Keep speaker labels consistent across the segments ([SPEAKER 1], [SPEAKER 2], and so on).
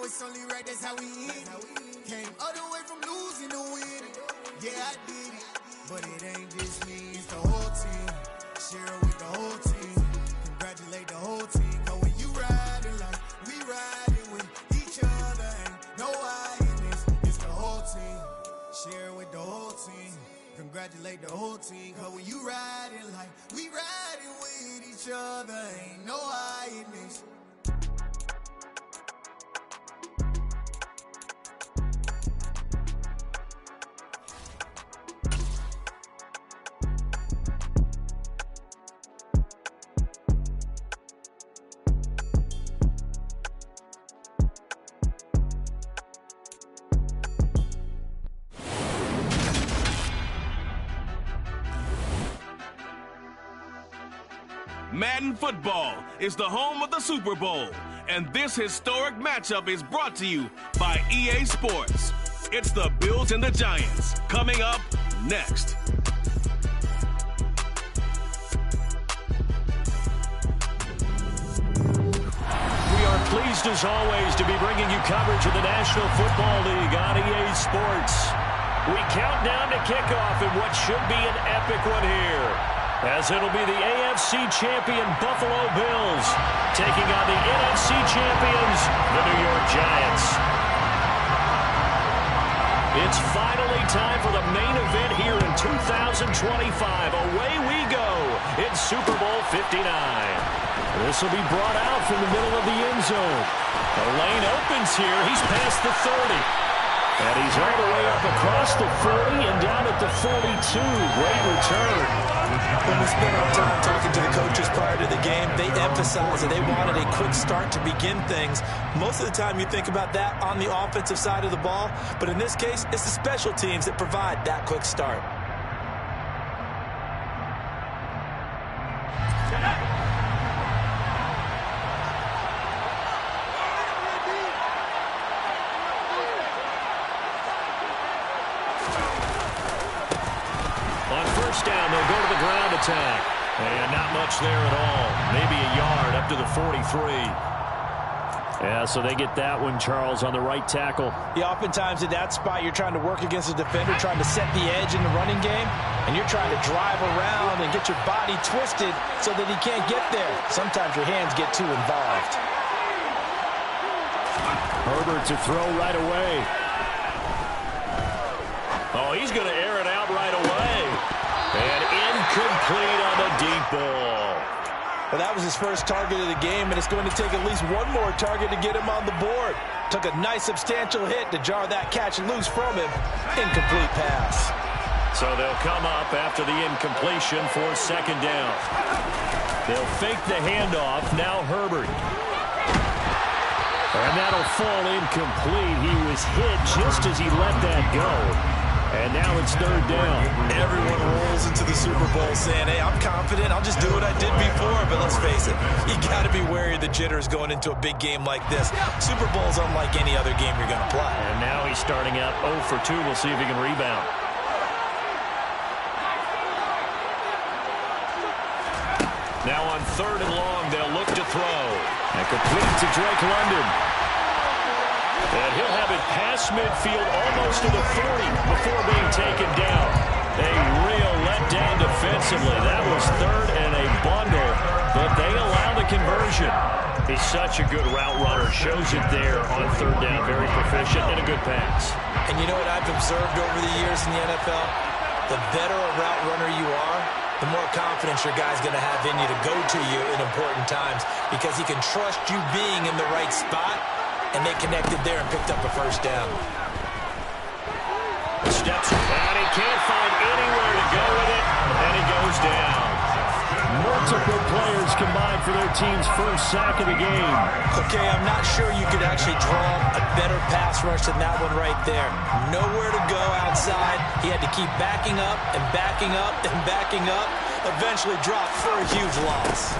[SPEAKER 1] it's only right, that's how we eat it. Came all the way from losing to winning. Yeah, I did it. But it ain't just me, it's the whole team. Share it with the whole team. Congratulate the whole team. Cause when you riding like we riding with each other, ain't no I in this. It's the whole team. Share it with the whole team. Congratulate the whole team. Cause when you riding like we riding with each other, ain't no I in this.
[SPEAKER 2] Madden football is the home of the Super Bowl, and this historic matchup is brought to you by EA Sports. It's the Bills and the Giants, coming up next.
[SPEAKER 3] We are pleased as always to be bringing you coverage of the National Football League on EA Sports. We count down to kickoff in what should be an epic one here, as it'll be the AFC champion Buffalo Bills taking on the NFC champions, the New York Giants. It's finally time for the main event here in 2025. Away we go in Super Bowl 59. This will be brought out from the middle of the end zone. The lane opens here. He's past the 30. And he's all the way up across the 40 and down at the 42. Great return.
[SPEAKER 4] When we spent our time talking to the coaches prior to the game, they emphasized that they wanted a quick start to begin things. Most of the time you think about that on the offensive side of the ball, but in this case, it's the special teams that provide that quick start.
[SPEAKER 3] Down, they'll go to the ground attack. And not much there at all. Maybe a yard up to the 43. Yeah, so they get that one, Charles, on the right tackle.
[SPEAKER 4] Yeah, oftentimes at that spot, you're trying to work against a defender, trying to set the edge in the running game, and you're trying to drive around and get your body twisted so that he can't get there. Sometimes your hands get too involved.
[SPEAKER 3] Herbert to throw right away. Oh, he's going to air it out right away. And incomplete on the deep ball.
[SPEAKER 4] Well, that was his first target of the game, and it's going to take at least one more target to get him on the board. Took a nice substantial hit to jar that catch loose from him. Incomplete pass.
[SPEAKER 3] So they'll come up after the incompletion for second down. They'll fake the handoff. Now Herbert. And that'll fall incomplete. He was hit just as he let that go. And now it's third down.
[SPEAKER 4] Everyone rolls into the Super Bowl saying, hey, I'm confident. I'll just do what I did before. But let's face it, you got to be wary of the jitters going into a big game like this. Super Bowl's unlike any other game you're going to play.
[SPEAKER 3] And now he's starting out 0 for 2. We'll see if he can rebound. Now on third and long, they'll look to throw. And complete to Drake London. And he'll have it past midfield almost to the 40 before being taken down. A real letdown defensively. That was third and a bundle, but they allow the conversion. He's such a good route runner. Shows it there on third down. Very proficient and a good pass.
[SPEAKER 4] And you know what I've observed over the years in the NFL? The better a route runner you are, the more confidence your guy's going to have in you to go to you in important times because he can trust you being in the right spot. And they connected there and picked up a first down.
[SPEAKER 3] Steps, and he can't find anywhere to go with it, and he goes down. Multiple players combined for their team's first sack of the game.
[SPEAKER 4] Okay, I'm not sure you could actually draw a better pass rush than that one right there. Nowhere to go outside. He had to keep backing up and backing up and backing up. Eventually dropped for a huge loss.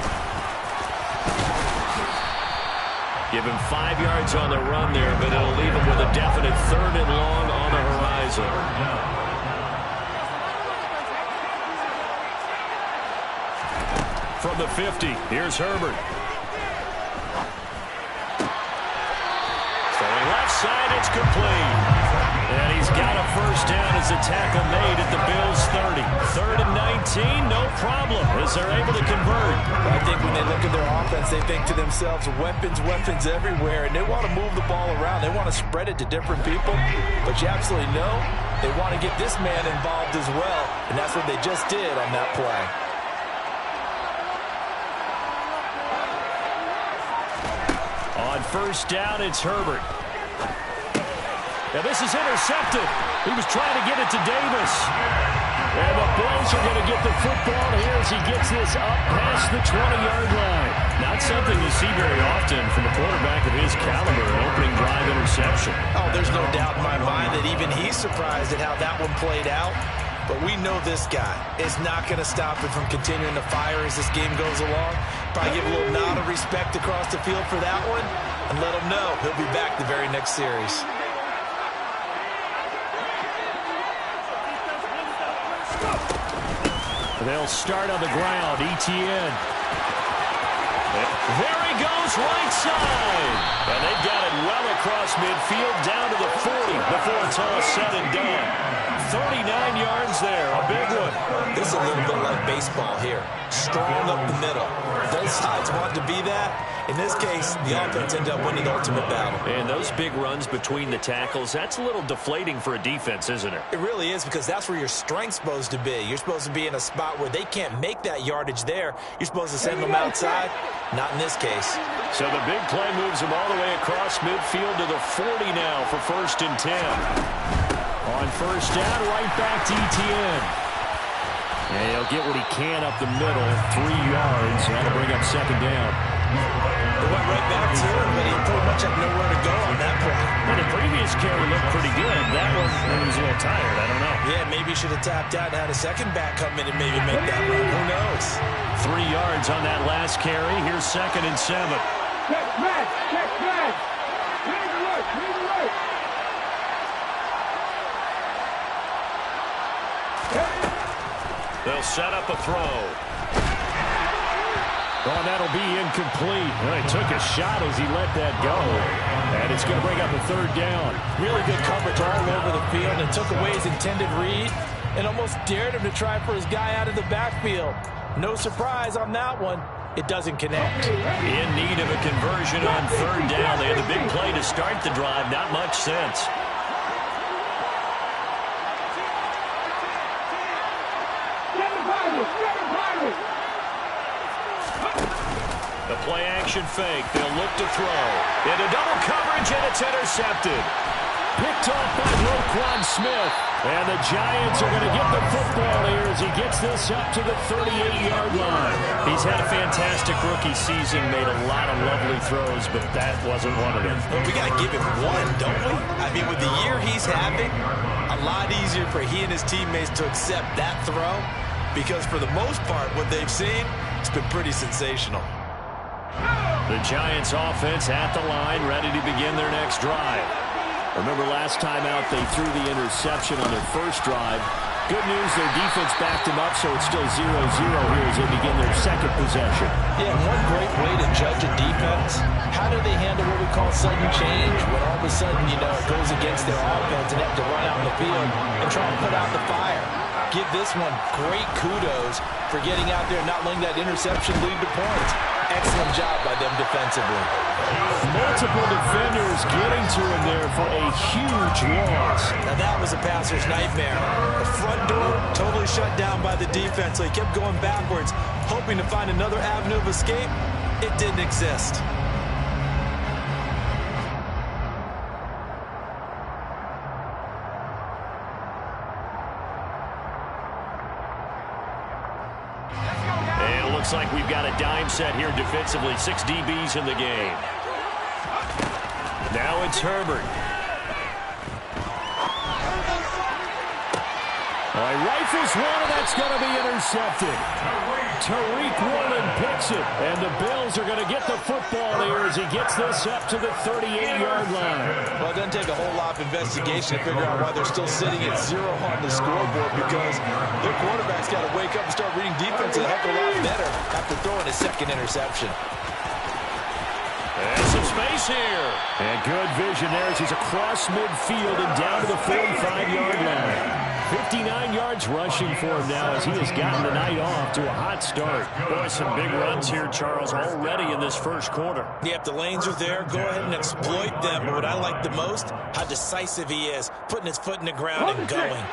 [SPEAKER 3] Give him 5 yards on the run there, but it'll leave him with a definite third and long on the horizon. From the 50, here's Herbert. Throwing It's complete. And he's got a first down as the tackle made at the Bills' 30. 3rd and 19, no problem, as they're able to convert.
[SPEAKER 4] I think when they look at their offense, they think to themselves, weapons, weapons everywhere, and they want to move the ball around. They want to spread it to different people, but you absolutely know they want to get this man involved as well, and that's what they just did on that play.
[SPEAKER 3] On first down, it's Herbert. Now this is intercepted. He was trying to get it to Davis. And the Bills are going to get the football here as he gets this up past the 20-yard line. Not something you see very often from a quarterback of his caliber, an opening drive interception.
[SPEAKER 4] Oh, there's no doubt in my mind that even he's surprised at how that one played out. But we know this guy is not going to stop him from continuing to fire as this game goes along. Probably give a little nod of respect across the field for that one and let him know he'll be back the very next series.
[SPEAKER 3] They'll start on the ground. Etienne. There he goes, right side. And they've got it well across midfield, down to the 40 before it's all said and done. 39 yards there, a big one.
[SPEAKER 4] This is a little bit like baseball here. Strong up the middle. Both sides want to be that. In this case, the offense ended up winning the ultimate battle.
[SPEAKER 3] And those big runs between the tackles, that's a little deflating for a defense, isn't it?
[SPEAKER 4] It really is, because that's where your strength's supposed to be. You're supposed to be in a spot where they can't make that yardage there. You're supposed to send them outside. Not in this case.
[SPEAKER 3] So the big play moves them all the way across midfield to the 40 now for 1st and 10. On first down, right back to Etienne. And he'll get what he can up the middle, 3 yards. That'll bring up 2nd down.
[SPEAKER 4] They went right back to him, but he pretty much had nowhere to go on that play.
[SPEAKER 3] Well, the previous carry looked pretty good. That one, he was a little tired. I don't know.
[SPEAKER 4] Yeah, maybe he should have tapped out and had a second back come in and maybe make that run. Who knows?
[SPEAKER 3] 3 yards on that last carry. Here's 2nd and 7.
[SPEAKER 5] Check back. Check back. Read the work. Read the work.
[SPEAKER 3] They'll set up a throw. Oh, that'll be incomplete. Well, he took a shot as he let that go. And it's going to bring up a 3rd down.
[SPEAKER 4] Really good coverage all over the field, and took away his intended read and almost dared him to try for his guy out of the backfield. No surprise on that one. It doesn't connect.
[SPEAKER 3] In need of a conversion on 3rd down. They had the big play to start the drive. Not much sense. The play-action fake. They'll look to throw. Into double coverage, and it's intercepted. Picked off by Roquan Smith. And the Giants are going to get the football here as he gets this up to the 38-yard line. He's had a fantastic rookie season, made a lot of lovely throws, but that wasn't one of them.
[SPEAKER 4] Well, we got to give him one, don't we? I mean, with the year he's having, a lot easier for he and his teammates to accept that throw, because for the most part, what they've seen, it's been pretty sensational.
[SPEAKER 3] The Giants offense at the line, ready to begin their next drive. Remember last time out, they threw the interception on their first drive. Good news, their defense backed them up, so it's still 0-0 here as they begin their 2nd possession.
[SPEAKER 4] Yeah, one great way to judge a defense, how do they handle what we call sudden change, when all of a sudden, you know, it goes against their offense and they have to run out in the field and try and put out the fire. Give this one great kudos for getting out there and not letting that interception lead to points. Excellent job by them defensively.
[SPEAKER 3] Multiple defenders getting to him there for a huge loss.
[SPEAKER 4] Now that was a passer's nightmare. The front door totally shut down by the defense, so he kept going backwards, hoping to find another avenue of escape. It didn't exist.
[SPEAKER 3] Looks like we've got a dime set here defensively. 6 DBs in the game. Now it's Herbert. He rifles one, and that's going to be intercepted. Tariq Woolen picks it, and the Bills are going to get the football here as he gets this up to the 38-yard line.
[SPEAKER 4] Well, it doesn't take a whole lot of investigation to figure out why they're still sitting at 0 on the scoreboard, because their quarterback's got to wake up and start reading defense a heck of a lot better after throwing his 2nd interception.
[SPEAKER 3] And some space here. And good vision there as he's across midfield and down to the 45-yard line. 59 yards rushing for him now as he has gotten the night off to a hot start.
[SPEAKER 6] Boy, some big runs here, Charles, already in this first quarter.
[SPEAKER 4] Yep, the lanes are there. Go ahead and exploit them. But what I like the most, how decisive he is, putting his foot in the ground and going.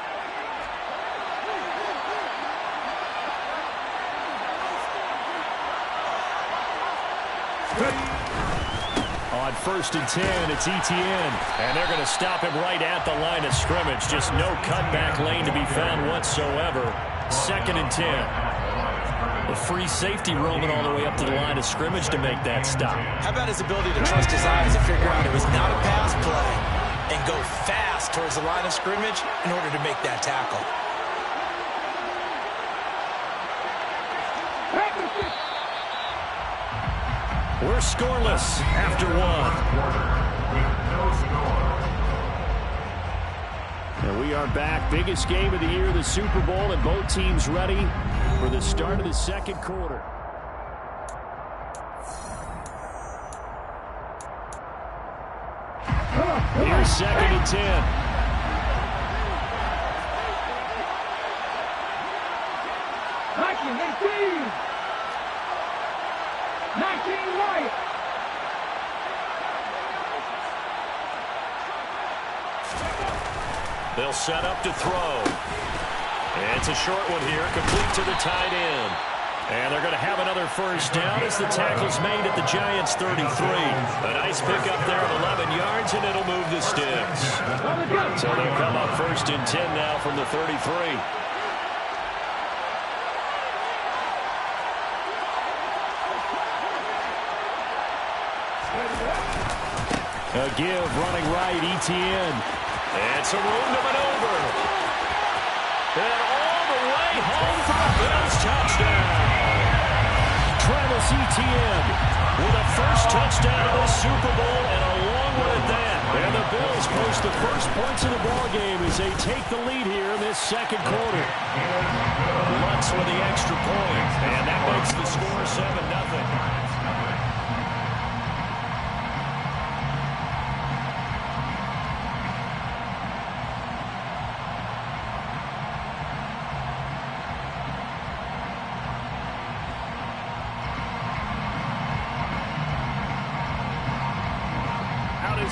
[SPEAKER 3] On 1st and 10, it's Etienne.
[SPEAKER 6] And they're going to stop him right at the line of scrimmage. Just no cutback lane to be found whatsoever. 2nd and 10. A free safety roaming all the way up to the line of scrimmage to make that stop.
[SPEAKER 4] How about his ability to trust his eyes and figure out it was not a pass play and go fast towards the line of scrimmage in order to make that tackle?
[SPEAKER 3] We're scoreless after one. And we are back. Biggest game of the year, the Super Bowl, and both teams ready for the start of the second quarter. Here's 2nd and 10.
[SPEAKER 5] Action, 18! 19 right!
[SPEAKER 6] They'll set up to throw. And it's a short one here, complete to the tight end. And they're going to have another first down as the tackle's made at the Giants' 33. A nice pickup there of 11 yards, and it'll move the sticks. So they'll come up 1st and 10 now from the 33.
[SPEAKER 3] A give, running right, Etienne.
[SPEAKER 6] And some room to maneuver. And all the way home for the Bills touchdown.
[SPEAKER 3] Travis Etienne
[SPEAKER 6] with a first touchdown of the Super Bowl and a long one at that.
[SPEAKER 3] And the Bills post the first points of the ball game as they take the lead here in this second quarter.
[SPEAKER 6] Lutz with the extra point. And that makes the score 7-0.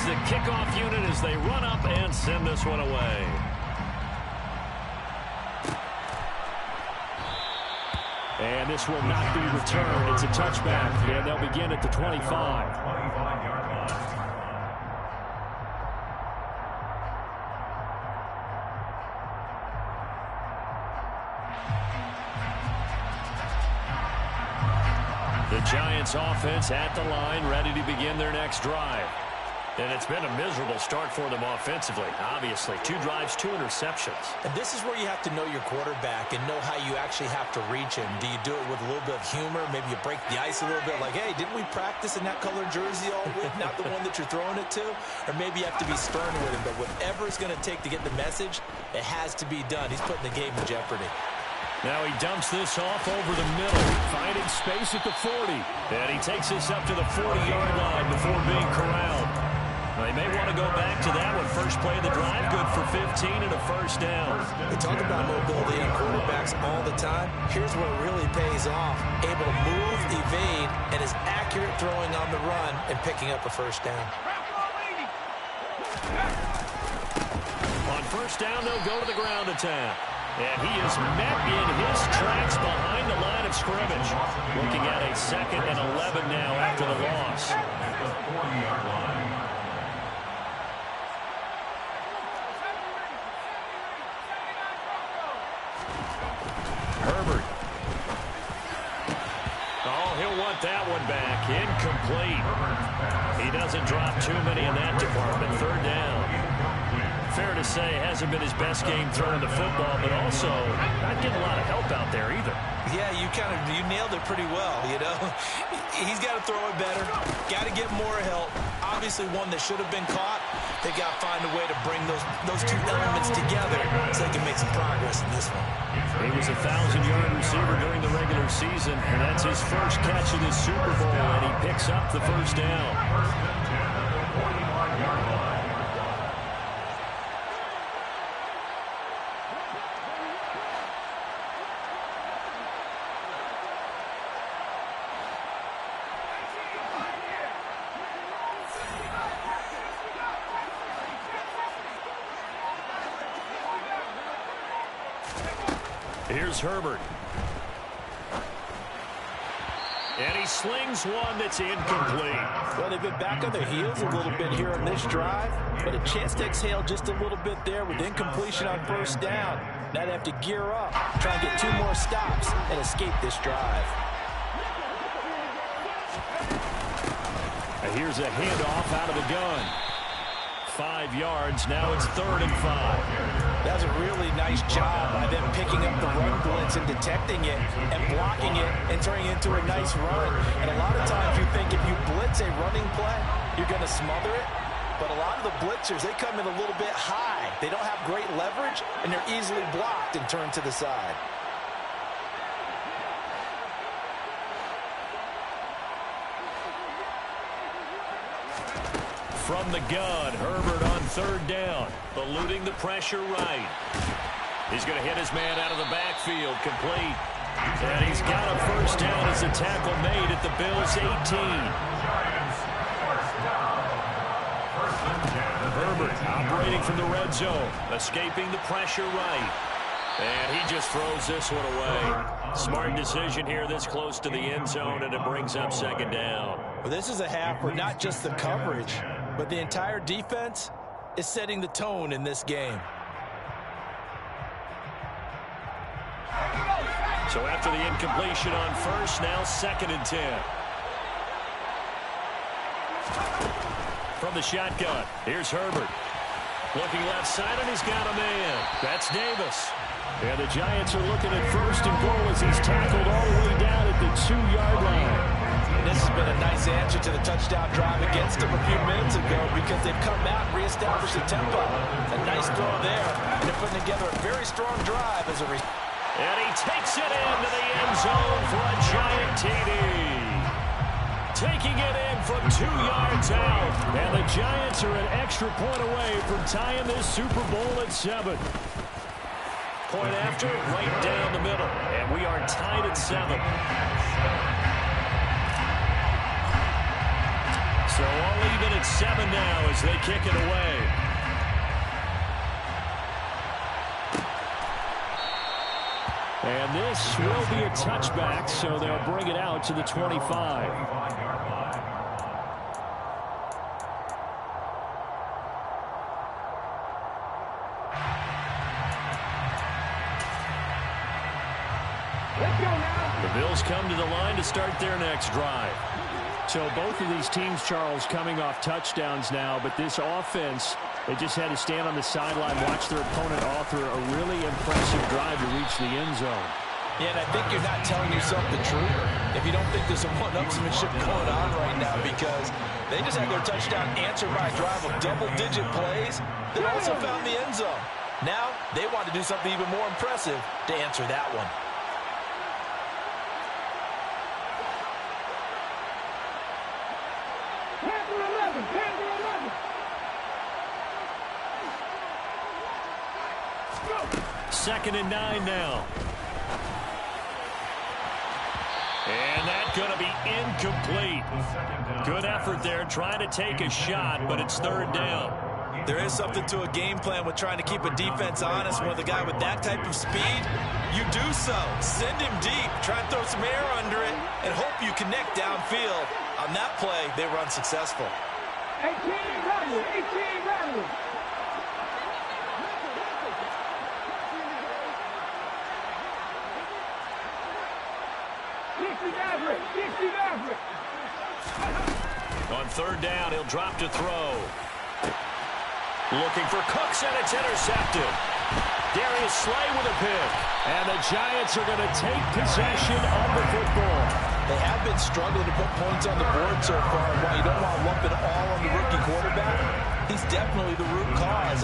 [SPEAKER 3] The kickoff unit as they run up and send this one away. And this will not be returned. It's a touchback, and they'll begin at the 25. The Giants offense at the line, ready to begin their next drive.
[SPEAKER 6] And it's been a miserable start for them offensively, obviously. 2 drives, 2 interceptions.
[SPEAKER 4] And this is where you have to know your quarterback and know how you actually have to reach him. Do you do it with a little bit of humor? Maybe you break the ice a little bit, like, hey, didn't we practice in that colored jersey all week, not the one that you're throwing it to? Or maybe you have to be stern with him. But whatever it's going to take to get the message, it has to be done. He's putting the game in jeopardy.
[SPEAKER 3] Now he dumps this off over the middle, finding space at the 40.
[SPEAKER 6] And he takes this up to the 40-yard line before being corralled. They may want to go back to that one. First play of the drive, good for 15 and a first down.
[SPEAKER 4] We talk about mobility in quarterbacks all the time. Here's where it really pays off. Able to move, evade, and is accurate throwing on the run and picking up a first down.
[SPEAKER 3] On first down, they'll go to the ground attack. And he is met in his tracks behind the line of scrimmage. Looking at a 2nd and 11 now after the loss. Herbert. Oh, he'll want that one back. Incomplete. He doesn't drop too many in that department. 3rd down. Fair to say, hasn't been his best game throwing the football, but also not getting a lot of help out there either.
[SPEAKER 4] Yeah, you nailed it pretty well, you know. He's got to throw it better. Got to get more help. obviously one that should have been caught. They got to find a way to bring those two elements together so they can make some progress in this one.
[SPEAKER 6] He was a 1,000-yard receiver during the regular season, and that's his first catch of this Super Bowl, and he picks up the first down. Here's Herbert. And he slings one that's incomplete.
[SPEAKER 4] Well, they've been back on their heels a little bit here on this drive, but a chance to exhale just a little bit there with incompletion on first down. Now they have to gear up, try and get 2 more stops and escape this drive.
[SPEAKER 6] And here's a handoff out of the gun. 5 yards. Now it's 3rd and 5.
[SPEAKER 4] That was a really nice job by them picking up the run blitz and detecting it and blocking it and turning it into a nice run. And a lot of times you think if you blitz a running play, you're going to smother it. But a lot of the blitzers, they come in a little bit high. They don't have great leverage, and they're easily blocked and turned to the side.
[SPEAKER 6] From the gun, Herbert on 3rd down, eluding the pressure right. He's going to hit his man out of the backfield, complete. And he's got a first down as the tackle made at the Bills' 18. Herbert operating from the red zone, escaping the pressure right. And he just throws this one away. Smart decision here this close to the end zone, and it brings up 2nd down.
[SPEAKER 4] Well, this is a half where not just the coverage, but the entire defense is setting the tone in this game.
[SPEAKER 6] So after the incompletion on first, now 2nd and 10. From the shotgun, here's Herbert. Looking left side, and he's got a man. That's Davis. And the Giants are looking at 1st and goal as he's tackled all the way down at the 2-yard line.
[SPEAKER 4] And this has been a nice answer to the touchdown drive against them a few minutes ago because they've come out and reestablished the tempo. A nice throw there, and they're putting together a very strong drive as a result.
[SPEAKER 6] And he takes it into the end zone for a Giant TD. Taking it in from 2 yards out. And the Giants are an extra point away from tying this Super Bowl at 7. Point after, right down the middle. And we are tied at 7. So all even at 7 now as they kick it away. And this will be a touchback, so they'll bring it out to the 25. The Bills come to the line to start their next drive. So both of these teams, Charles, coming off touchdowns now, but this offense, they just had to stand on the sideline, watch their opponent author a really impressive drive to reach the end zone.
[SPEAKER 4] Yeah, and I think you're not telling yourself the truth if you don't think there's some one-upsmanship going on right now because they just had their touchdown answered by a drive of double-digit plays that also found the end zone. Now, they want to do something even more impressive to answer that one.
[SPEAKER 6] Second and 9 now. And that's going to be incomplete. Good effort there trying to take a shot, but it's 3rd down.
[SPEAKER 4] There is something to a game plan with trying to keep a defense honest. When the guy with that type of speed, you do so. Send him deep. Try and throw some air under it and hope you connect downfield. On that play, they were unsuccessful.
[SPEAKER 5] 18 runners, 18 runners.
[SPEAKER 6] On 3rd down, he'll drop to throw. Looking for Cooks, and it's intercepted. Darius Slay with a pick. And the Giants are going to take possession of the football.
[SPEAKER 4] They have been struggling to put points on the board so far. While you don't want to lump it all on the rookie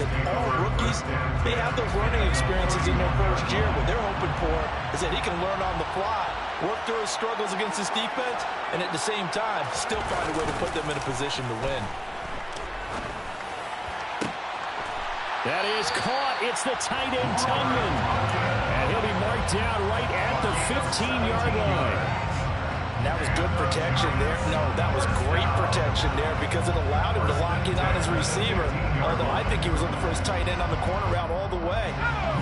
[SPEAKER 4] and all rookies, they have those learning experiences in their first year. What they're hoping for is that he can learn on the fly, work through his struggles against his defense, and at the same time, still find a way to put them in a position to win.
[SPEAKER 6] That is caught. It's the tight end, Tundman. And he'll be marked down right at the 15-yard line.
[SPEAKER 4] And that was good protection there. No, that was great protection there because it allowed him to lock in on his receiver. Although I think he was looking for his tight end on the corner route all the way.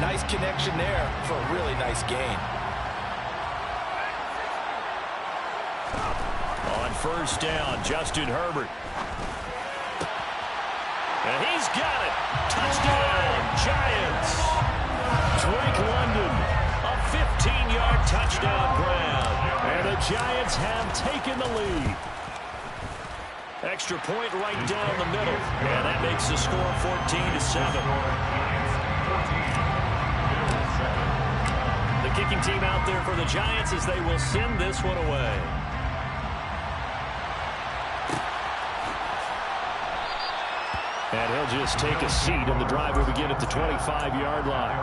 [SPEAKER 4] Nice connection there for a really nice gain.
[SPEAKER 6] On first down, Justin Herbert. And he's got it. Touchdown, Giants. Drake London, a 15-yard touchdown grab. And the Giants have taken the lead. Extra point right down the middle. And that makes the score 14-7. The kicking team out there for the Giants as they will send this one away. And he'll just take a seat, and the drive will begin at the 25-yard line.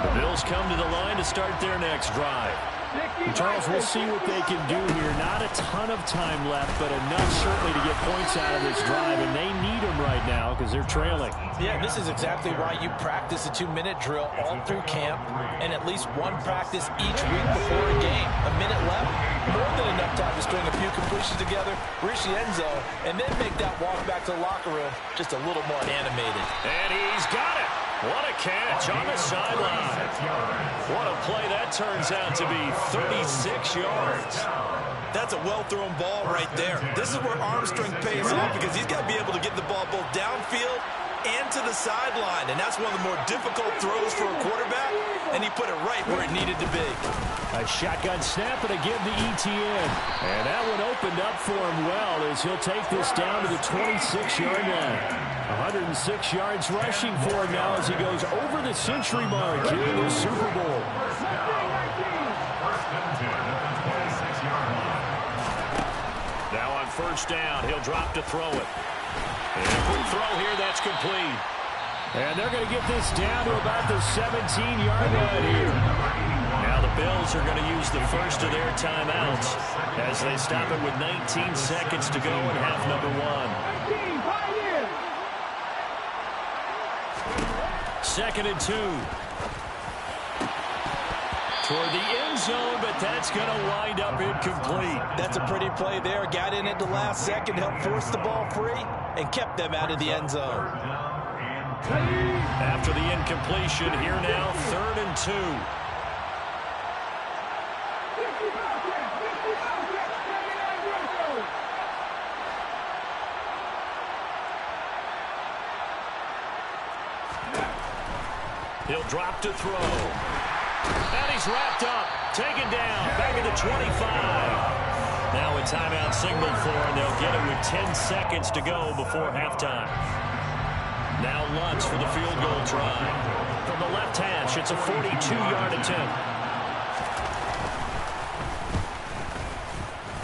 [SPEAKER 6] The Bills come to the line to start their next drive. Charles, we'll see what they can do here. Not a ton of time left, but enough certainly to get points out of this drive, and they need them right now because they're trailing.
[SPEAKER 4] Yeah, this is exactly why you practice a 2-minute drill all through camp and at least one practice each week before a game. A minute left, more than enough time to string a few completions together, reach the end zone, and then make that walk back to the locker room just a little more animated.
[SPEAKER 6] And he's got it. What a catch on the sideline. What a play that turns out to be, 36 yards.
[SPEAKER 4] That's a well-thrown ball right there. This is where arm strength pays off because he's got to be able to get the ball both downfield and to the sideline, and that's one of the more difficult throws for a quarterback, and he put it right where it needed to be.
[SPEAKER 6] A shotgun snap and a give to ETN. And that one opened up for him well as he'll take this down to the 26-yard line. 106 yards rushing for him now as he goes over the century mark here in the Super Bowl. Now on first down, he'll drop to throw it. And a quick throw here, that's complete. And they're going to get this down to about the 17-yard line here. Now the Bills are going to use the first of their timeouts as they stop it with 19 seconds to go in half number one. 2nd and 2. Toward the end zone, but that's going to wind up incomplete.
[SPEAKER 4] That's a pretty play there. Got in at the last second, helped force the ball free, and kept them out of the end zone.
[SPEAKER 6] After the incompletion, here now, 3rd and 2. He'll drop to throw. And he's wrapped up, taken down, back at the 25. Now a timeout signaled for, and they'll get it with 10 seconds to go before halftime. Now Lutz for the field goal try. From the left hash, it's a 42-yard attempt.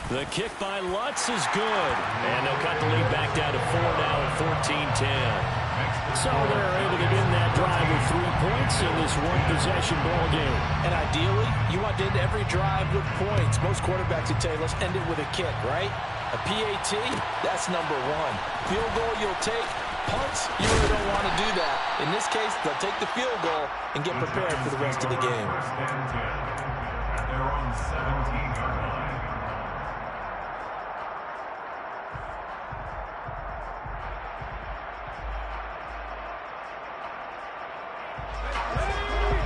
[SPEAKER 6] The kick by Lutz is good. And they'll cut the lead back down to 4 now at 14-10. So they're able to end that drive with 3 points in this one-possession ball game.
[SPEAKER 4] And ideally, you want to end every drive with points. Most quarterbacks would tell you, let's end it with a kick, right? A PAT, that's number 1. Field goal you'll take. Punts, you really don't want to do that. In this case, they'll take the field goal and get prepared for the rest of the game.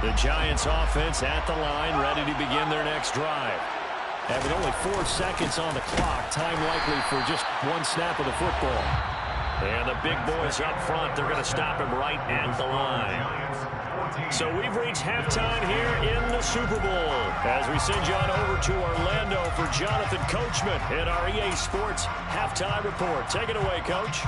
[SPEAKER 6] The Giants offense at the line, ready to begin their next drive. And with only 4 seconds on the clock, time likely for just one snap of the football. And the big boys up front, they're going to stop him right at the line. So we've reached halftime here in the Super Bowl as we send you on over to Orlando for Jonathan Coachman in our EA Sports Halftime Report. Take it away, Coach.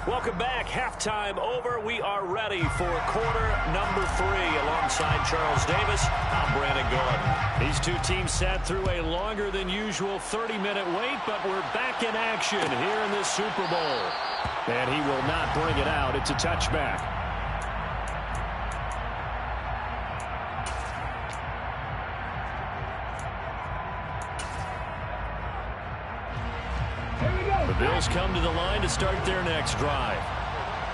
[SPEAKER 6] Welcome back. Halftime over. We are ready for quarter number 3. Alongside Charles Davis, I'm Brandon Gordon. These two teams sat through a longer than usual 30-minute wait, but we're back in action here in this Super Bowl. And he will not bring it out. It's a touchback. The Bills come to the line to start their next drive.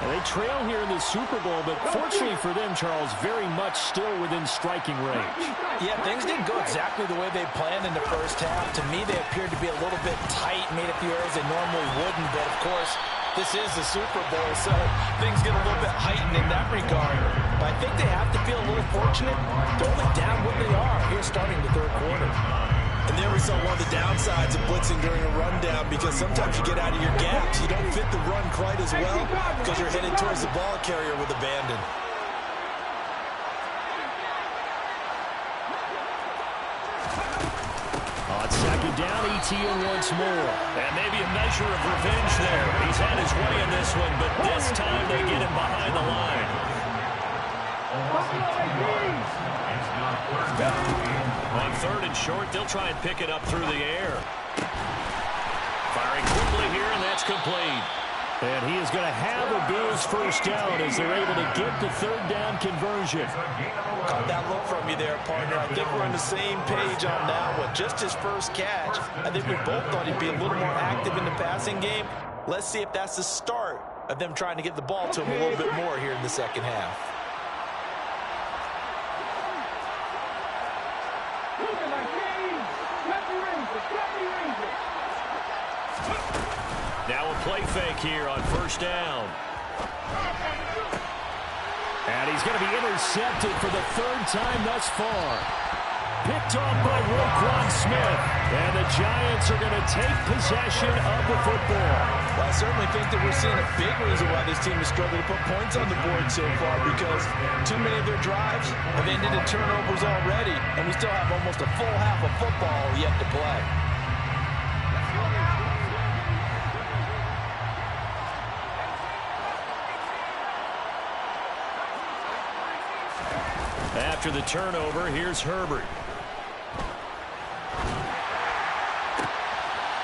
[SPEAKER 6] And they trail here in the Super Bowl, but fortunately for them, Charles, very much still within striking range.
[SPEAKER 4] Yeah, things didn't go exactly the way they planned in the first half. To me, they appeared to be a little bit tight, made a few errors they normally wouldn't. But, of course, this is the Super Bowl, so things get a little bit heightened in that regard. But I think they have to feel a little fortunate. They're only down what they are here starting the third quarter.
[SPEAKER 7] And there we saw one of the downsides of blitzing during a rundown, because sometimes you get out of your gaps. You don't fit the run quite as well because you're headed towards the ball carrier with abandon.
[SPEAKER 6] On second down, ETN once more. And maybe a measure of revenge there. He's had his way in this one, but this time they get him behind the line. On third and short, they'll try and pick it up through the air. Firing quickly here, and that's complete. And he is going to have a Bills first down as they're able to get the third down conversion.
[SPEAKER 7] Caught that look from you there, partner. I think we're on the same page on that one. Just his first catch. I think we both thought he'd be a little more active in the passing game. Let's see if that's the start of them trying to get the ball to him a little bit more here in the second half.
[SPEAKER 6] Now a play fake here on first down. And he's going to be intercepted for the third time thus far. Picked off by Roquan Smith. And the Giants are going to take possession of the football.
[SPEAKER 7] Well, I certainly think that we're seeing a big reason why this team has struggled to put points on the board so far, because too many of their drives have ended in turnovers already, and we still have almost a full half of football yet to play.
[SPEAKER 6] After the turnover, here's Herbert.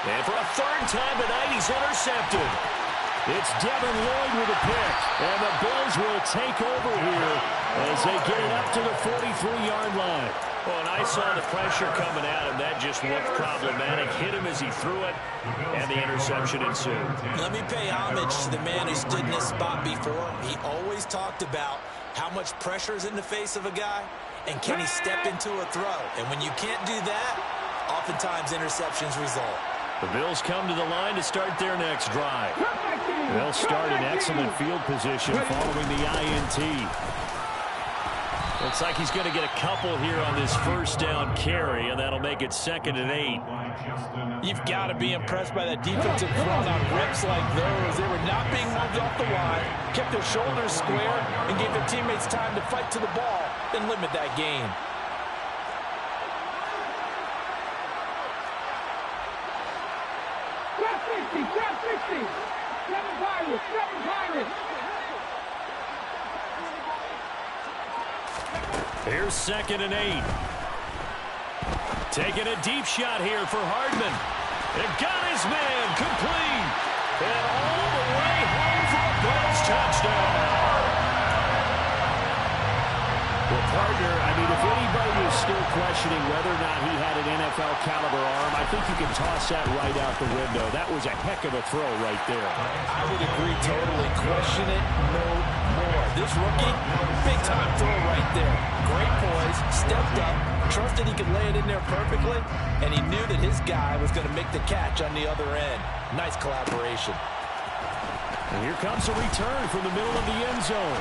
[SPEAKER 6] And for a third time tonight, he's intercepted. It's Devin Lloyd with a pick. And the Bills will take over here as they get it up to the 43-yard line. Well, and I saw the pressure coming at him. That just looked problematic. Hit him as he threw it, and the interception ensued.
[SPEAKER 4] Let me pay homage to the man who stood in this spot before. He always talked about how much pressure is in the face of a guy, and can he step into a throw? And when you can't do that, oftentimes interceptions result.
[SPEAKER 6] The Bills come to the line to start their next drive. They'll start in excellent field position following the INT. Looks like he's going to get a couple here on this first down carry, and that'll make it 2nd and 8.
[SPEAKER 7] You've got to be impressed by that defensive front on rips like those. They were not being moved off the line, kept their shoulders square, and gave their teammates time to fight to the ball and limit that gain.
[SPEAKER 5] Grab 60. 7 Pirates.
[SPEAKER 6] Here's 2nd and 8. Taking a deep shot here for Hardman. And got his man complete. And all the way home for a Bills touchdown. Well, partner, I mean, if anybody is still questioning whether or not he had an NFL caliber arm, I think you can toss that right out the window. That was a heck of a throw right there.
[SPEAKER 7] I would agree totally. Question it no more. This rookie, big-time throw right there. Great poise, stepped up, trusted he could lay it in there perfectly, and he knew that his guy was going to make the catch on the other end. Nice collaboration.
[SPEAKER 6] And here comes a return from the middle of the end zone.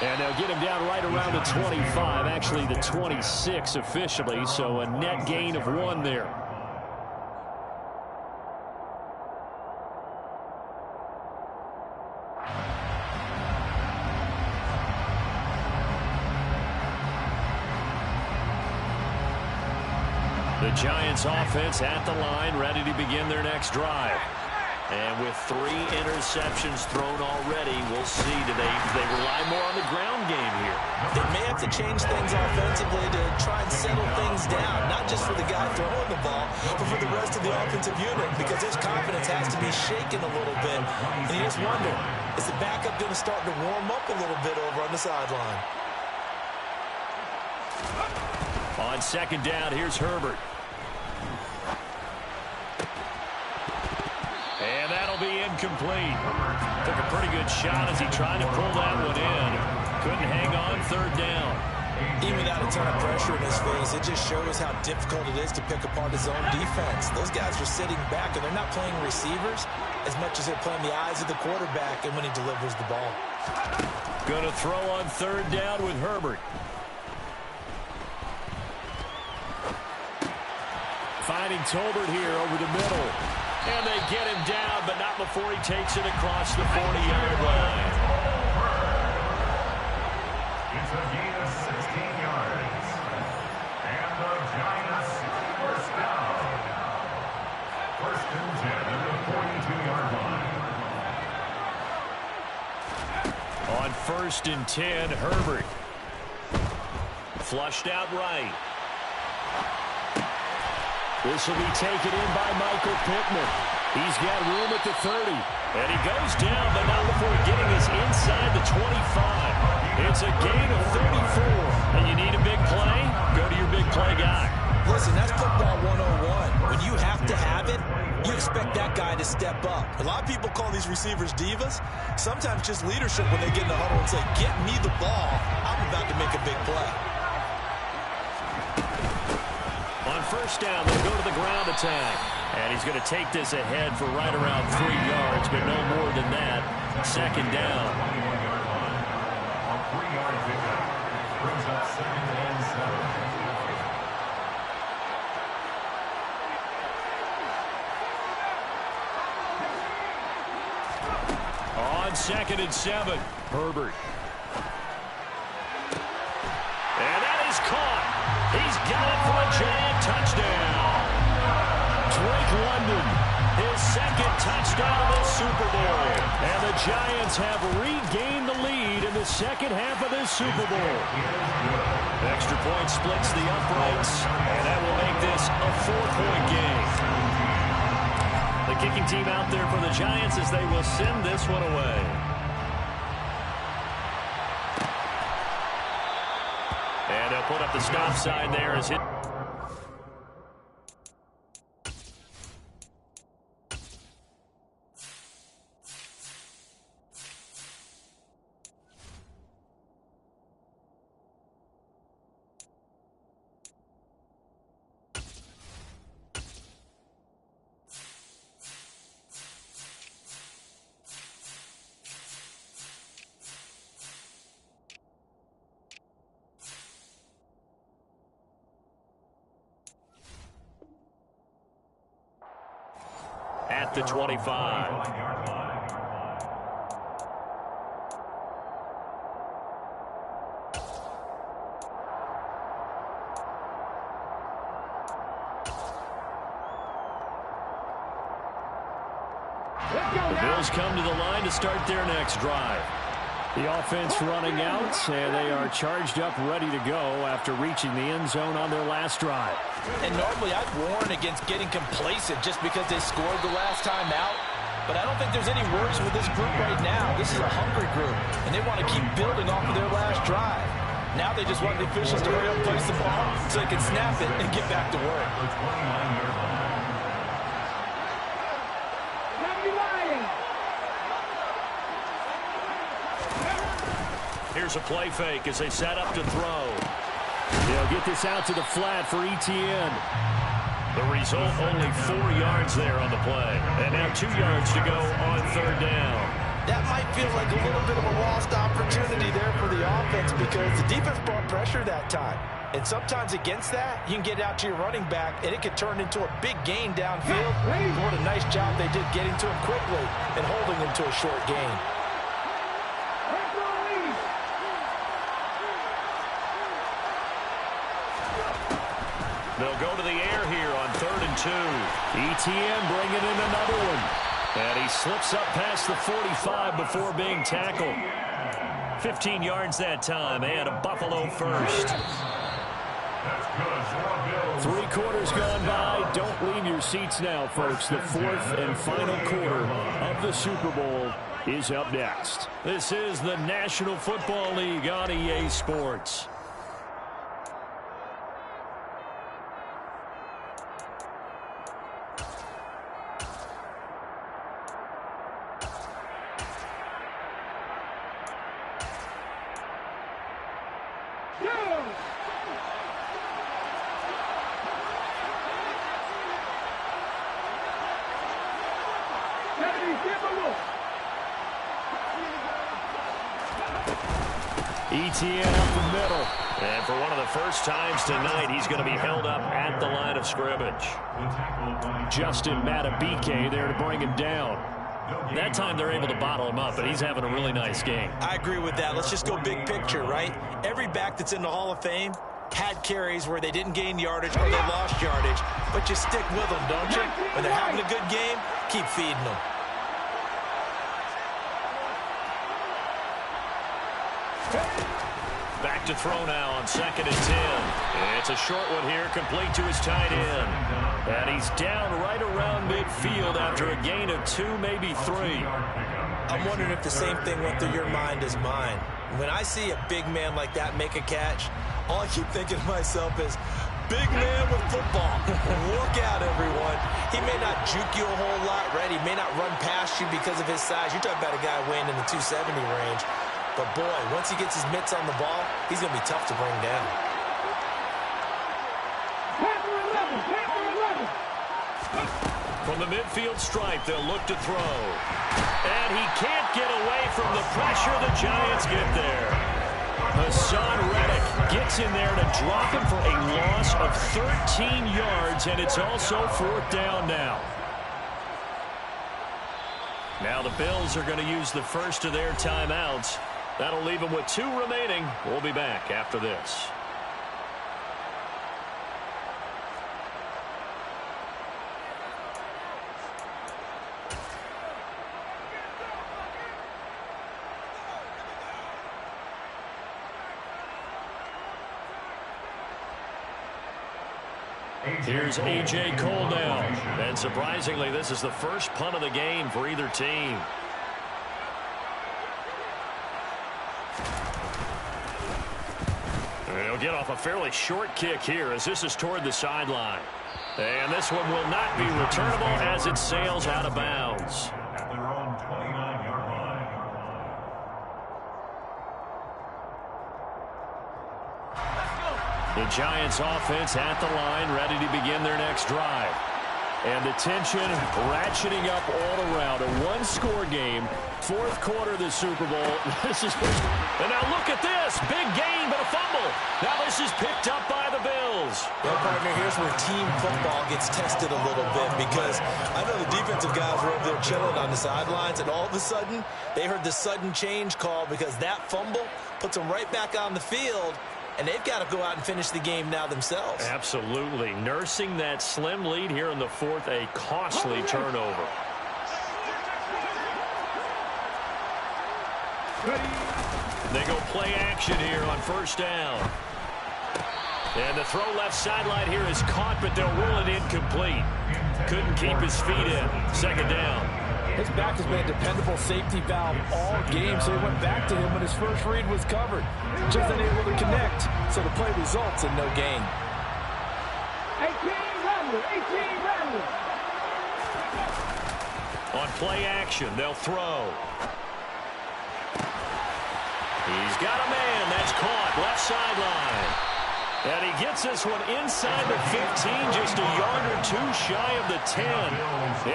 [SPEAKER 6] And they'll get him down right around the 25, actually the 26 officially, so a net gain of 1 there. The Giants offense at the line, ready to begin their next drive. And with 3 interceptions thrown already, we'll see, do they rely more on the ground game here?
[SPEAKER 7] They may have to change things offensively to try and settle things down, not just for the guy throwing the ball, but for the rest of the offensive unit, because his confidence has to be shaken a little bit. And you just wonder, is the backup going to start to warm up a little bit over on the sideline?
[SPEAKER 6] On second down, here's Herbert. And that'll be incomplete. Took a pretty good shot as he tried to pull that one in. Couldn't hang on third down.
[SPEAKER 7] Even without a ton of pressure in his face, it just shows how difficult it is to pick apart his own defense. Those guys are sitting back, and they're not playing receivers as much as they're playing the eyes of the quarterback and when he delivers the ball.
[SPEAKER 6] Going to throw on third down with Herbert. Finding Tolbert here over the middle. And they get him down, but not before he takes it across the 40-yard line.
[SPEAKER 8] It's a gain of 16 yards. And the Giants first down. First and 10 at the 42-yard line.
[SPEAKER 6] On first and 10, Herbert. Flushed out right. This will be taken in by Michael Pittman. He's got room at the 30. And he goes down, but not before getting us inside the 25. It's a gain of 34. And you need a big play? Go to your big play guy.
[SPEAKER 7] Listen, that's football 101. When you have to have it, you expect that guy to step up. A lot of people call these receivers divas. Sometimes just leadership when they get in the huddle and say, get me the ball. I'm about to make a big play.
[SPEAKER 6] On first down, they'll go to the ground attack. And he's going to take this ahead for right around 3 yards, but no more than that. Second down.
[SPEAKER 8] A 3-yard pickup brings up second and 7.
[SPEAKER 6] On second and 7, Herbert. And that is caught. He's got it for a giant touchdown. Drake London, his second touchdown of the Super Bowl. And the Giants have regained the lead in the second half of this Super Bowl. Extra point splits the uprights, and that will make this a 4-point game. The kicking team out there for the Giants as they will send this one away. And they'll put up the stop sign there as hit. At the 25. The Bills come to the line to start their next drive. The offense running out, and they are charged up, ready to go after reaching the end zone on their last drive.
[SPEAKER 7] And normally I'd warn against getting complacent just because they scored the last time out. But I don't think there's any worries with this group right now. This is a hungry group, and they want to keep building off of their last drive. Now they just want the officials to hurry up and place the ball so they can snap it and get back to work.
[SPEAKER 6] Here's a play fake as they set up to throw. They'll get this out to the flat for Etienne. The result, only 4 yards there on the play. And now 2 yards to go on third down.
[SPEAKER 7] That might feel like a little bit of a lost opportunity there for the offense because the defense brought pressure that time. And sometimes against that, you can get out to your running back, and it could turn into a big gain downfield. What a nice job they did getting to him quickly and holding him to a short gain.
[SPEAKER 6] They'll go to the air here on 3rd and 2. ETN bringing in another one. And he slips up past the 45 before being tackled. 15 yards that time, and a Buffalo first.
[SPEAKER 3] 3 quarters gone by. Don't leave your seats now, folks. The 4th and final quarter of the Super Bowl is up next.
[SPEAKER 6] This is the National Football League on EA Sports.
[SPEAKER 3] ETN up the middle.
[SPEAKER 6] And for one of the first times tonight, he's going to be held up at the line of scrimmage.
[SPEAKER 3] Justin Matabike there to bring him down.
[SPEAKER 6] That time they're able to bottle him up, but he's having a really nice game.
[SPEAKER 4] I agree with that. Let's just go big picture, right? Every back that's in the Hall of Fame had carries where they didn't gain yardage or they lost yardage, but you stick with them, don't you? When they're having a good game, keep feeding them.
[SPEAKER 6] Back to throw now on 2nd and 10. It's a short one here, complete to his tight end. And he's down right around midfield after a gain of 2, maybe 3.
[SPEAKER 4] I'm wondering if the same thing went through your mind as mine. When I see a big man like that make a catch, all I keep thinking to myself is, big man with football. Look out, everyone. He may not juke you a whole lot, right? He may not run past you because of his size. You're talking about a guy weighing in the 270 range. But, boy, once he gets his mitts on the ball, he's going to be tough to bring down.
[SPEAKER 6] From the midfield stripe, they'll look to throw. And he can't get away from the pressure. The Giants get there. Hassan Reddick gets in there to drop him for a loss of 13 yards, and it's also 4th down now. Now the Bills are going to use the first of their timeouts. That'll leave them with 2 remaining. We'll be back after this. Here's A.J. Cole now. And surprisingly, this is the first punt of the game for either team. He'll get off a fairly short kick here as this is toward the sideline. And this one will not be returnable as it sails out of bounds.
[SPEAKER 8] At their own 29-yard line.
[SPEAKER 6] The Giants offense at the line, ready to begin their next drive. And the tension ratcheting up all around. A one-score game, 4th quarter of the Super Bowl. And now look at this. Big gain, but a fumble. Now this is picked up by the Bills.
[SPEAKER 4] Well, partner, here's where team football gets tested a little bit, because I know the defensive guys were over there chilling on the sidelines, and all of a sudden, they heard the sudden change call because that fumble puts them right back on the field. And they've got to go out and finish the game now themselves.
[SPEAKER 6] Absolutely. Nursing that slim lead here in the 4th, a costly turnover. They go play action here on 1st down. And the throw left sideline here is caught, but they'll rule it incomplete. Couldn't keep his feet in. 2nd down.
[SPEAKER 7] His back has been a dependable safety valve all game, so he went back to him when his first read was covered. Just unable to connect, so the play results in no gain.
[SPEAKER 5] 18 Ramblers.
[SPEAKER 6] On play action, they'll throw. He's got a man. That's caught. Left sideline. And he gets this one inside the 15, just a yard or 2 shy of the 10.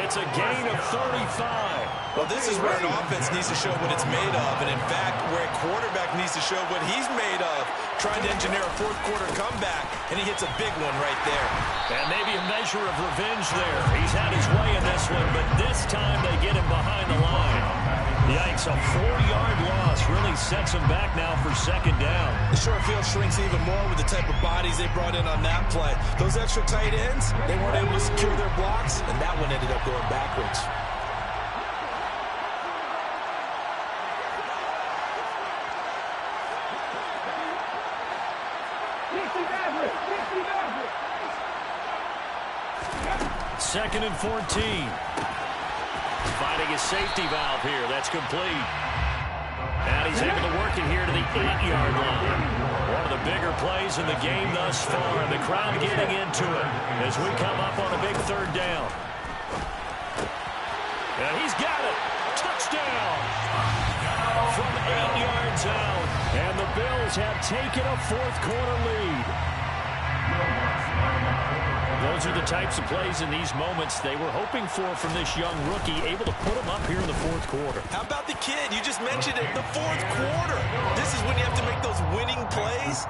[SPEAKER 6] It's a gain of 35.
[SPEAKER 4] Well, this is where an offense needs to show what it's made of, and in fact, where a quarterback needs to show what he's made of, trying to engineer a 4th quarter comeback, and he hits a big one right there.
[SPEAKER 6] And maybe a measure of revenge there. He's had his way in this one, but this time they get him behind the line. Yikes, a 4-yard loss really sets them back now for second down.
[SPEAKER 7] The short field shrinks even more with the type of bodies they brought in on that play. Those extra tight ends, they weren't able to secure their blocks, and that one ended up going backwards.
[SPEAKER 6] Second and 14. Finding his safety valve here. That's complete. And he's able to work it here to the 8-yard line. One of the bigger plays in the game thus far. The crowd getting into it as we come up on a big third down. And he's got it. Touchdown. From 8 yards out. And the Bills have taken a fourth-quarter lead. Those are the types of plays in these moments they were hoping for from this young rookie, able to put him up here in the fourth quarter.
[SPEAKER 7] How about the kid? You just mentioned it, the fourth quarter. This is when you have to make those winning plays.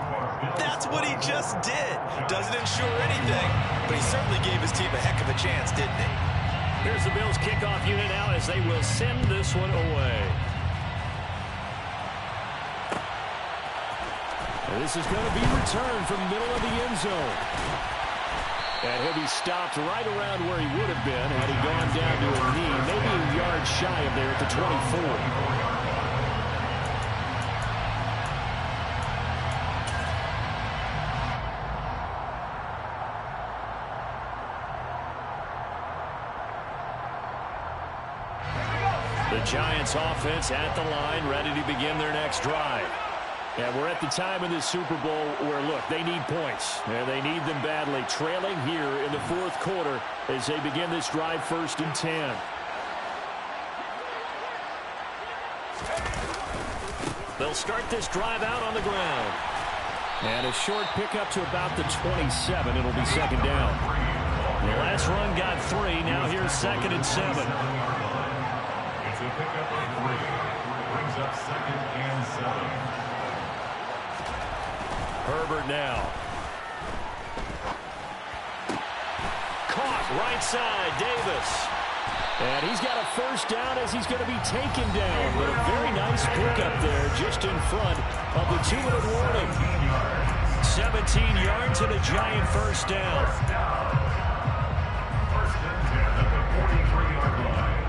[SPEAKER 7] That's what he just did. Doesn't ensure anything, but he certainly gave his team a heck of a chance, didn't he?
[SPEAKER 6] Here's the Bills kickoff unit now as they will send this one away. And this is going to be returned from the middle of the end zone. And he'll be stopped right around where he would have been had he gone down to a knee, maybe a yard shy of there at the 24. The Giants offense at the line, ready to begin their next drive. And we're at the time in the Super Bowl where, look, they need points. And they need them badly. Trailing here in the fourth quarter as they begin this drive, 1st and 10. They'll start this drive out on the ground. And a short pickup to about the 27. It'll be second down. The last run got 3. Now here's 2nd and 7.
[SPEAKER 8] It's a pickup of 3. Brings up 2nd and 7.
[SPEAKER 6] Herbert now. Caught right side, Davis. And he's got a first down as he's going to be taken down. But a very nice pickup there just in front of the 2-minute warning. 17 yards and a giant first down.
[SPEAKER 8] First and 10 at the 43-yard line.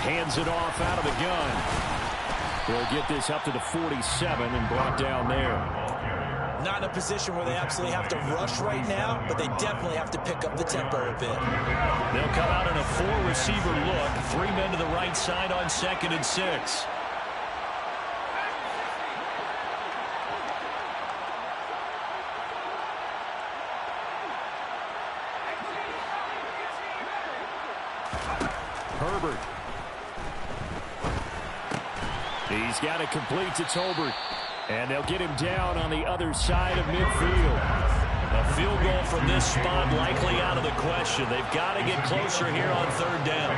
[SPEAKER 6] Hands it off out of the gun. They'll get this up to the 47 and brought down there.
[SPEAKER 7] Not in a position where they absolutely have to rush right now, but they definitely have to pick up the tempo a bit.
[SPEAKER 6] They'll come out in a 4-receiver look. 3 men to the right side on 2nd and 6. Herbert. He's got it complete to Tolbert. And they'll get him down on the other side of midfield. A field goal from this spot likely out of the question. They've got to get closer here on 3rd down.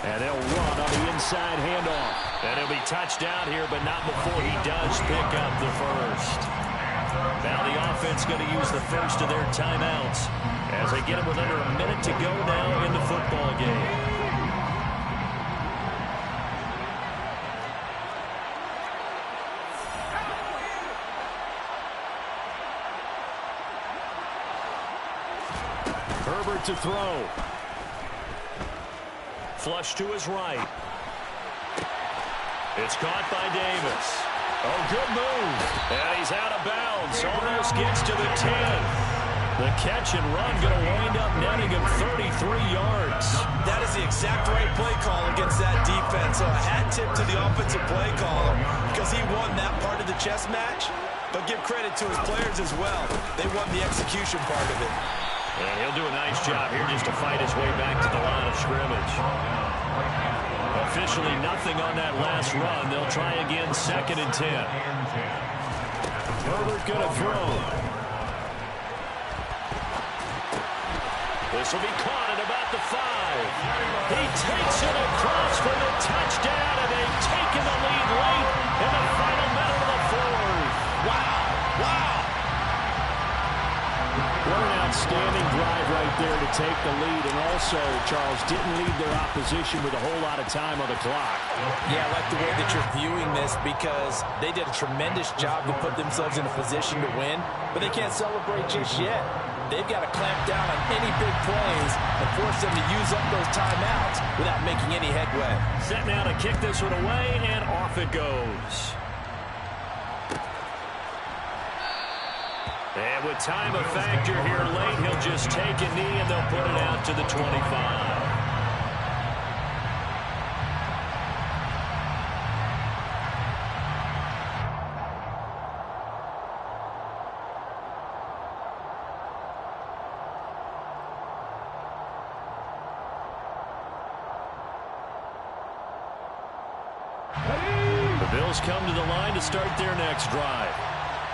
[SPEAKER 6] And they'll run on the inside handoff. And he'll be touched down here, but not before he does pick up the first. Now the offense going to use the first of their timeouts as they get him with under a minute to go now in the football game. Herbert to throw. Flush to his right. It's caught by Davis. Oh, good move. And he's out of bounds. Almost gets to the 10. The catch and run going to wind up netting him 33 yards.
[SPEAKER 7] That is the exact right play call against that defense. So a hat tip to the offensive play caller because he won that part of the chess match. But give credit to his players as well. They won the execution part of it.
[SPEAKER 6] And he'll do a nice job here just to fight his way back to the line of scrimmage. Officially nothing on that last run. They'll try again 2nd and 10. Herbert going to throw. This will be caught at about the 5. He takes it across for the touchdown, and they've taken the lead outstanding drive right there to take the lead. And also, Charles, didn't leave their opposition with a whole lot of time on the clock.
[SPEAKER 7] Yeah, I like the way that you're viewing this because they did a tremendous job to put themselves in a position to win, but they can't celebrate just yet. They've got to clamp down on any big plays and force them to use up those timeouts without making any headway.
[SPEAKER 6] Set now to kick this one away, and off it goes. And with time a factor here late, he'll just take a knee and they'll put it out to the 25. The Bills come to the line to start their next drive.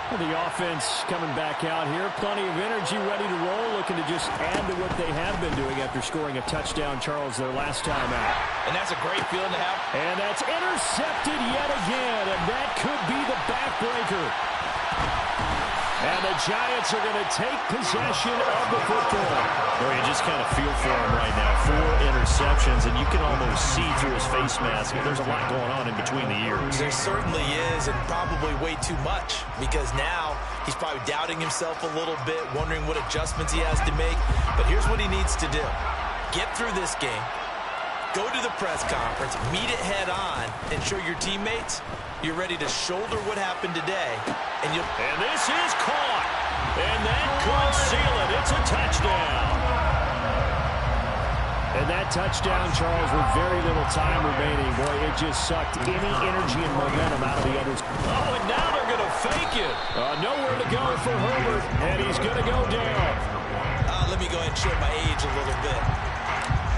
[SPEAKER 6] The offense coming back out here. Plenty of energy, ready to roll, looking to just add to what they have been doing after scoring a touchdown, Charles, their last time out.
[SPEAKER 7] And that's a great feeling to have.
[SPEAKER 6] And that's intercepted yet again, and that could be the backbreaker. And the Giants are going to take possession of the football.
[SPEAKER 3] Well, you just kind of feel for him right now. 4 interceptions, and you can almost see through his face mask. There's a lot going on in between the ears.
[SPEAKER 7] There certainly is, and probably way too much, because now he's probably doubting himself a little bit, wondering what adjustments he has to make. But here's what he needs to do. Get through this game, go to the press conference, meet it head on, and show your teammates you're ready to shoulder what happened today. And
[SPEAKER 6] this is caught. And that could seal it. It's a touchdown. And that touchdown, Charles, with very little time remaining. Boy, it just sucked any energy and momentum out of the others. Oh, and now they're going to fake it. Nowhere to go for Herbert, and he's going to go down.
[SPEAKER 7] Let me go ahead and show my age a little bit.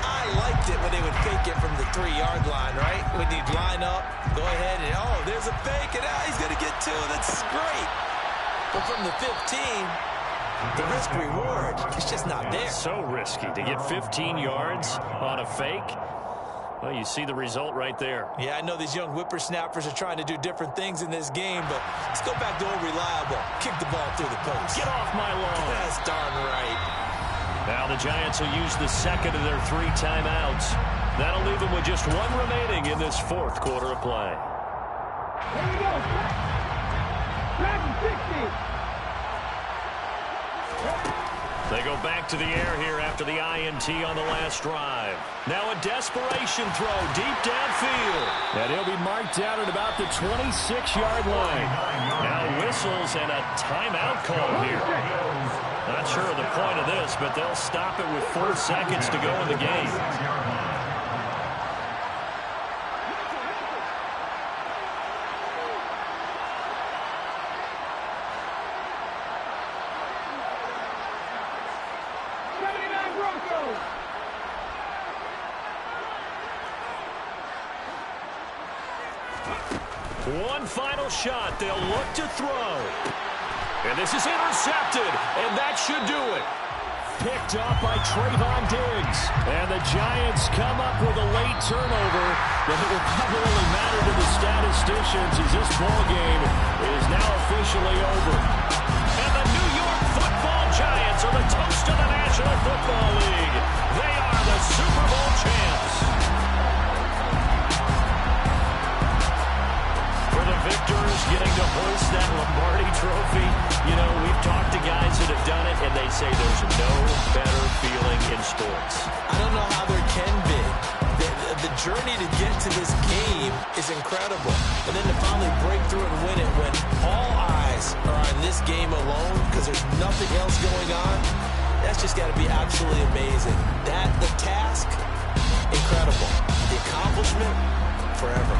[SPEAKER 7] I liked it when they would fake it from the 3-yard line, right? When you'd line up, go ahead, and there's a fake, and he's going to get 2. That's great. But from the 15, the risk-reward is just not there.
[SPEAKER 6] So risky to get 15 yards on a fake. Well, you see the result right there.
[SPEAKER 7] Yeah, I know these young whippersnappers are trying to do different things in this game, but let's go back to old reliable. Kick the ball through the post.
[SPEAKER 6] Get off my lawn.
[SPEAKER 7] That's darn right.
[SPEAKER 6] Now the Giants will use the second of their 3 timeouts. That'll leave them with just 1 remaining in this 4th quarter of play.
[SPEAKER 5] Here we go. Back to 60.
[SPEAKER 6] They go back to the air here after the INT on the last drive. Now a desperation throw deep downfield. And he'll be marked down at about the 26-yard line. Now whistles and a timeout call here. Not sure of the point of this, but they'll stop it with 4 seconds to go in the game. One final shot. They'll look to throw. And this is intercepted, and that should do it. Picked off by Trayvon Diggs. And the Giants come up with a late turnover, but it will probably matter to the statisticians as this ball game is now officially over. And the New York Football Giants are the toast of the National Football League. They are the Super Bowl champs. For the victors getting to hoist that Lombardi trophy, you know, we've talked to guys that have done it, and they say there's no better feeling in sports.
[SPEAKER 7] I don't know how there can be. The journey to get to this game is incredible. And then to finally break through and win it when all eyes are on this game alone because there's nothing else going on, that's just got to be absolutely amazing. The task, incredible. The accomplishment, forever.